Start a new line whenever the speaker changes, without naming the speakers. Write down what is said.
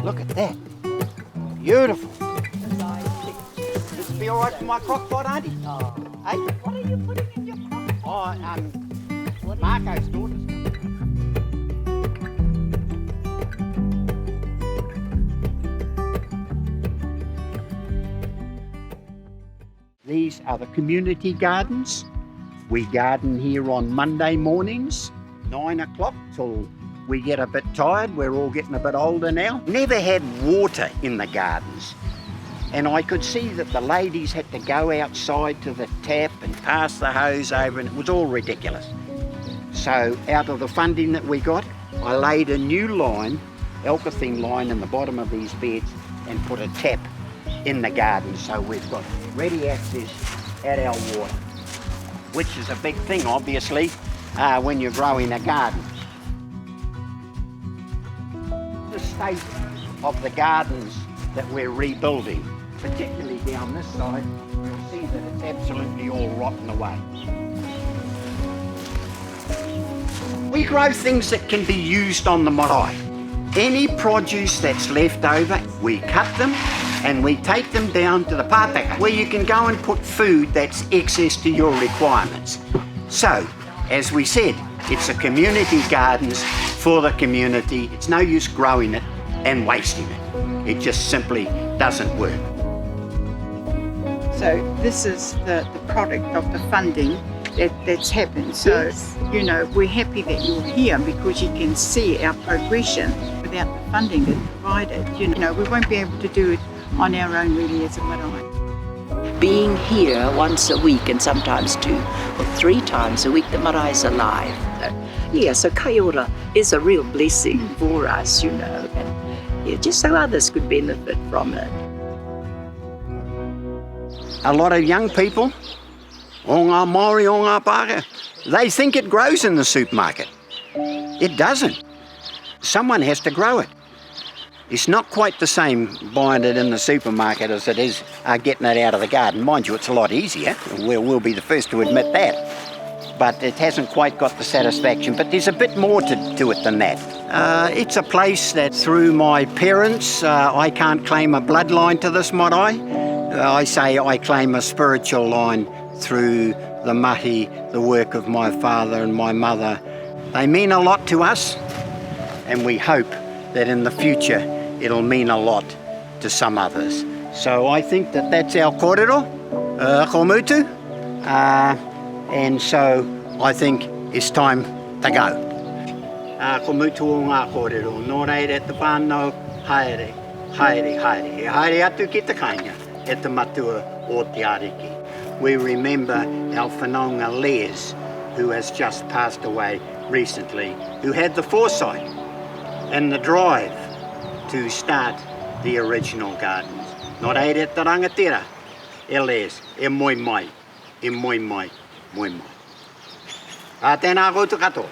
Look at that. Beautiful. This be all right for my crock pot, Auntie?
Oh.
Hey?
What are you putting in your crock?
Oh, Marco's daughters. These are the community gardens. We garden here on Monday mornings, 9 o'clock till we get a bit tired. We're all getting a bit older now. Never had water in the gardens. And I could see that the ladies had to go outside to the tap and pass the hose over, and it was all ridiculous. So out of the funding that we got, I laid a new line, alkathene line in the bottom of these beds and put a tap in the garden, so we've got ready access at our water, which is a big thing obviously when you're growing a garden. The state of the gardens that we're rebuilding, particularly down this side, you'll see that it's absolutely all rotten away. We grow things that can be used on the marae. Any produce that's left over, we cut them and we take them down to the pataka, where you can go and put food that's excess to your requirements. So, as we said, it's a community gardens for the community. It's no use growing it and wasting it. It just simply doesn't work.
So this is the product of the funding that's happened. So,
Yes.
you know, we're happy that you're here because you can see our progression. Without the funding that's provided, you know, we won't be able to do it on our own really as a marae.
Being here once a week and sometimes 2 or 3 times a week, the marae is alive. Yeah, so Kai Ora is a real blessing for us, you know, and yeah, just so others could benefit from it.
A lot of young people, o ngā Māori, o ngā Pākehā, they think it grows in the supermarket. It doesn't. Someone has to grow it. It's not quite the same buying it in the supermarket as it is getting it out of the garden. Mind you, it's a lot easier. We'll be the first to admit that. But it hasn't quite got the satisfaction. But there's a bit more to it than that. It's a place that through my parents, I can't claim a bloodline to this marae. I say I claim a spiritual line through the mahi, the work of my father and my mother. They mean a lot to us, and we hope that in the future it'll mean a lot to some others. So I think that that's our kōrero, komutu, and so I think it's time to go. Komutu o ngā kōrero, nō reire te whānau, haere, haere, haere, haere atu ki te kainga, e te matua o te ariki. We remember our whanaunga Les, who has just passed away recently, who had the foresight and the drive to start the original gardens. Nō reire te rangatira, e Les, e moi mai, e moi mai, moi mai. Tēnā koutou katoa.